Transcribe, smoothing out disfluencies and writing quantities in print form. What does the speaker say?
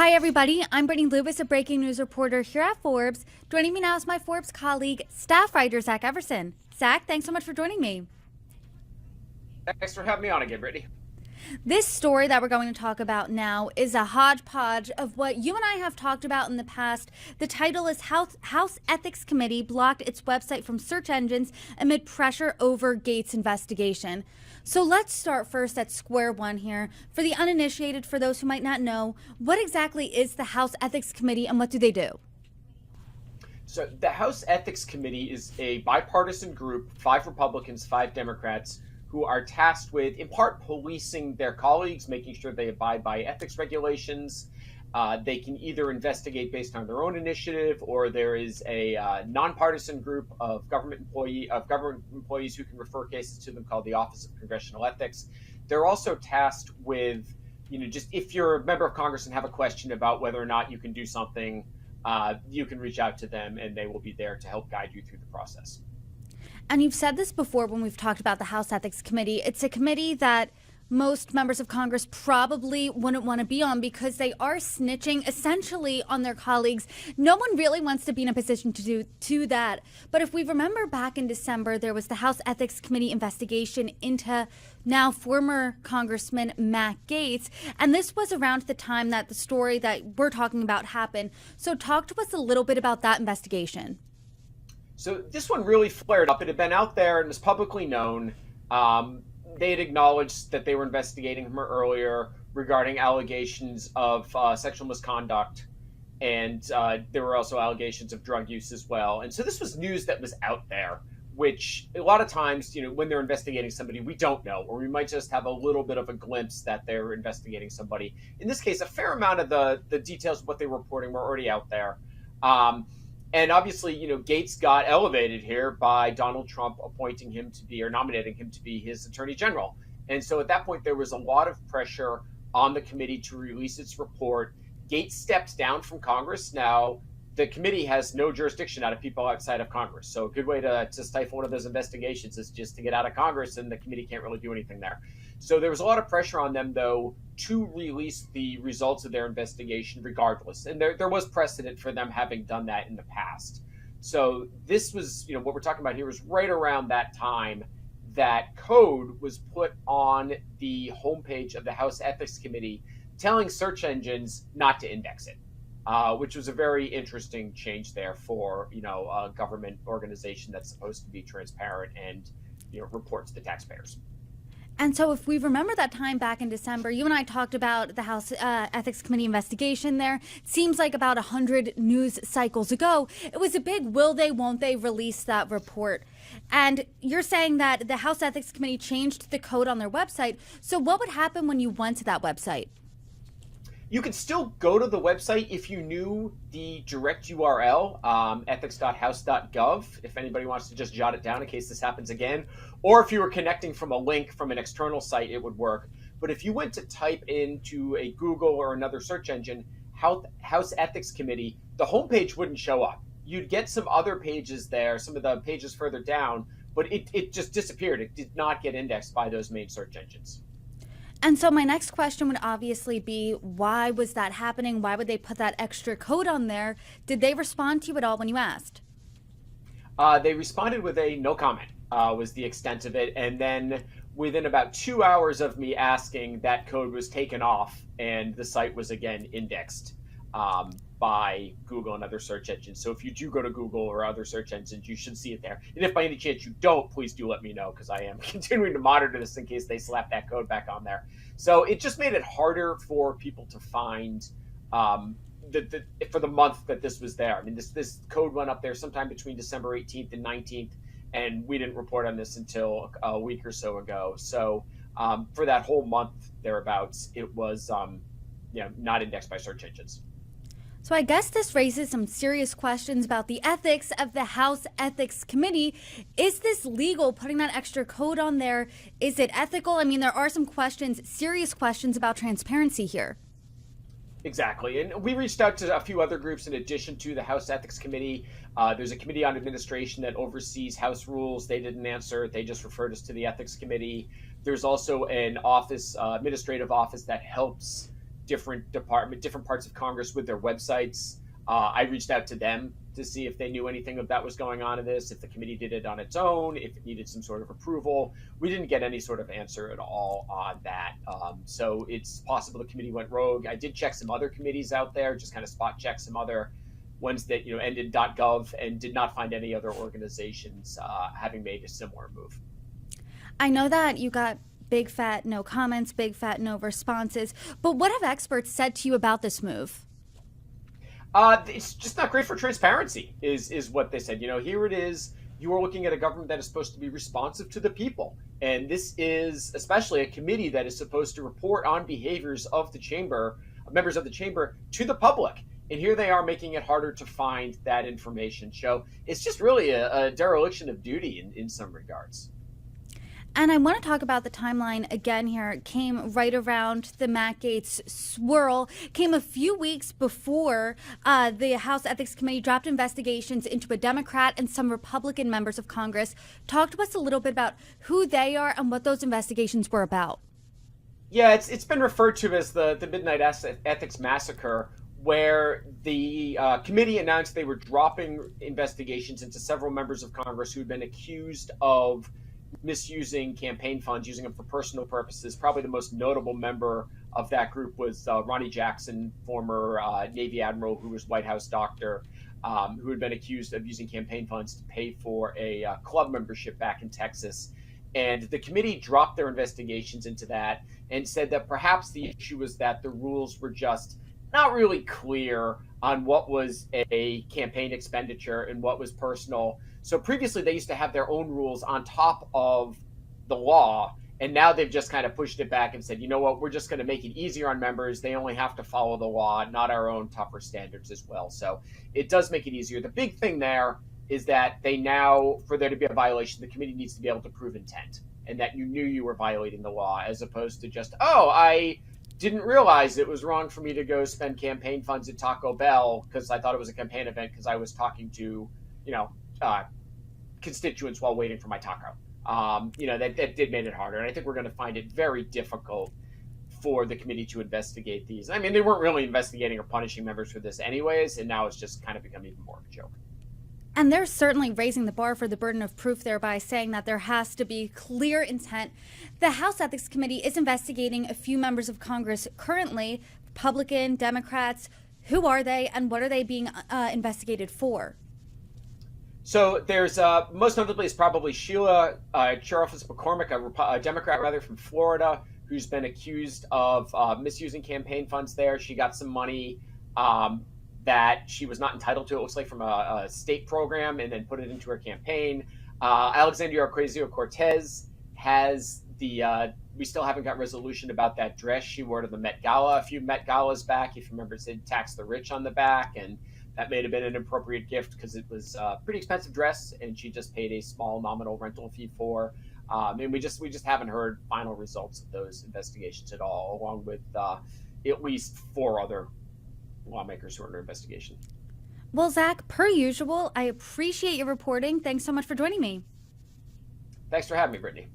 Hi, everybody. I'm Brittany Lubis, a breaking news reporter here at Forbes. Joining me now is my Forbes colleague, staff writer Zach Everson. Zach, thanks so much for joining me. Thanks for having me on again, Brittany. This story that we're going to talk about now is a hodgepodge of what you and I have talked about in the past. The title is House Ethics Committee blocked its website from search engines amid pressure over Gaetz investigation. So let's start first at square one here. For the uninitiated, for those who might not know, what exactly is the House Ethics Committee and what do they do? So the House Ethics Committee is a bipartisan group, 5 Republicans, 5 Democrats, who are tasked with, in part, policing their colleagues, making sure they abide by ethics regulations. They can either investigate based on their own initiative, or there is a nonpartisan group of government employees who can refer cases to them called the Office of Congressional Ethics. They're also tasked with, just if you're a member of Congress and have a question about whether or not you can do something, you can reach out to them and they will be there to help guide you through the process. And you've said this before when we've talked about the House Ethics Committee. It's a committee that most members of Congress probably wouldn't want to be on because they are snitching essentially on their colleagues. No one really wants to be in a position to do that. But if we remember back in December, there was the House Ethics Committee investigation into now former Congressman Matt Gaetz. And this was around the time that the story that we're talking about happened. So talk to us a little bit about that investigation. So this one really flared up. It had been out there and was publicly known. They had acknowledged that they were investigating him earlier regarding allegations of sexual misconduct. And there were also allegations of drug use as well. And so this was news that was out there, which a lot of times, when they're investigating somebody, we don't know, or we might just have a little bit of a glimpse that they're investigating somebody. In this case, a fair amount of the details of what they were reporting were already out there. And obviously, Gaetz got elevated here by Donald Trump appointing him to be, or nominating him to be, his attorney general. And so at that point, there was a lot of pressure on the committee to release its report. Gaetz steps down from Congress. Now, the committee has no jurisdiction out of people outside of Congress. So a good way to stifle one of those investigations is just to get out of Congress, and the committee can't really do anything there. So there was a lot of pressure on them, though, to release the results of their investigation regardless. And there was precedent for them having done that in the past. So this was, what we're talking about here was right around that time that code was put on the homepage of the House Ethics Committee telling search engines not to index it. Which was a very interesting change there for, a government organization that's supposed to be transparent and, report to the taxpayers. And so if we remember that time back in December, you and I talked about the House Ethics Committee investigation there. It seems like about 100 news cycles ago. It was a big will they, won't they release that report. And you're saying that the House Ethics Committee changed the code on their website. So what would happen when you went to that website? You could still go to the website if you knew the direct URL, ethics.house.gov, if anybody wants to just jot it down in case this happens again. Or if you were connecting from a link from an external site, it would work. But if you went to type into a Google or another search engine, House Ethics Committee, the homepage wouldn't show up. You'd get some other pages there, some of the pages further down, but it just disappeared. It did not get indexed by those main search engines. And so my next question would obviously be, why was that happening? Why would they put that extra code on there? Did they respond to you at all when you asked? They responded with a no comment, was the extent of it. And then within about 2 hours of me asking, that code was taken off and the site was again indexed by Google and other search engines. So if you do go to Google or other search engines, you should see it there. And if by any chance you don't, please do let me know, because I am continuing to monitor this in case they slap that code back on there. So it just made it harder for people to find for the month that this was there. I mean, this code went up there sometime between December 18th and 19th, and we didn't report on this until a week or so ago. So for that whole month thereabouts, it was not indexed by search engines. So I guess this raises some serious questions about the ethics of the House Ethics Committee. Is this legal, putting that extra code on there? Is it ethical? I mean, there are some questions, serious questions about transparency here. Exactly. And we reached out to a few other groups in addition to the House Ethics Committee. There's a committee on administration that oversees House rules. They didn't answer. They just referred us to the Ethics Committee. There's also an office, administrative office, that helps different parts of Congress with their websites. I reached out to them to see if they knew anything of that was going on in this, if the committee did it on its own, if it needed some sort of approval. We didn't get any sort of answer at all on that. So it's possible the committee went rogue. I did check some other committees out there, just kind of spot check some other ones that ended .gov, and did not find any other organizations having made a similar move. I know that you got big fat no comments, big fat no responses, but what have experts said to you about this move? It's just not great for transparency, is what they said. Here it is. You are looking at a government that is supposed to be responsive to the people. And this is especially a committee that is supposed to report on behaviors of the chamber, members of the chamber, to the public. And here they are making it harder to find that information. So it's just really a dereliction of duty in some regards. And I want to talk about the timeline again here. It came right around the Matt Gaetz swirl, came a few weeks before the House Ethics Committee dropped investigations into a Democrat and some Republican members of Congress. Talk to us a little bit about who they are and what those investigations were about. Yeah, it's been referred to as the Midnight Ethics Massacre, where the committee announced they were dropping investigations into several members of Congress who had been accused of misusing campaign funds, using them for personal purposes. Probably the most notable member of that group was Ronnie Jackson, former Navy admiral who was White House doctor, who had been accused of using campaign funds to pay for a club membership back in Texas. And the committee dropped their investigations into that and said that perhaps the issue was that the rules were just not really clear on what was a campaign expenditure and what was personal. So previously they used to have their own rules on top of the law, and now they've just kind of pushed it back and said, you know what, we're just going to make it easier on members. They only have to follow the law, not our own tougher standards as well. So it does make it easier. The big thing there is that they now, for there to be a violation, the committee needs to be able to prove intent, and that you knew you were violating the law, as opposed to just, I didn't realize it was wrong for me to go spend campaign funds at Taco Bell because I thought it was a campaign event because I was talking to, constituents while waiting for my taco. That did make it harder. And I think we're going to find it very difficult for the committee to investigate these. I mean, they weren't really investigating or punishing members for this anyways, and now it's just kind of become even more of a joke. And they're certainly raising the bar for the burden of proof there by saying that there has to be clear intent. The House Ethics Committee is investigating a few members of Congress currently, Republican, Democrats. Who are they, and what are they being investigated for? So there's most notably is probably Sheila Chiarofis McCormick, a Democrat from Florida, who's been accused of misusing campaign funds there. She got some money that she was not entitled to, it looks like, from a state program, and then put it into her campaign. Alexandria Ocasio-Cortez has we still haven't got resolution about that dress she wore to the Met Gala a few Met Galas back. If you remember, it said "Tax the Rich" on the back, and that may have been an appropriate gift because it was a pretty expensive dress, and she just paid a small nominal rental fee for. And we just haven't heard final results of those investigations at all, along with at least 4 other lawmakers who are under investigation. Well, Zach, per usual, I appreciate your reporting. Thanks so much for joining me. Thanks for having me, Brittany.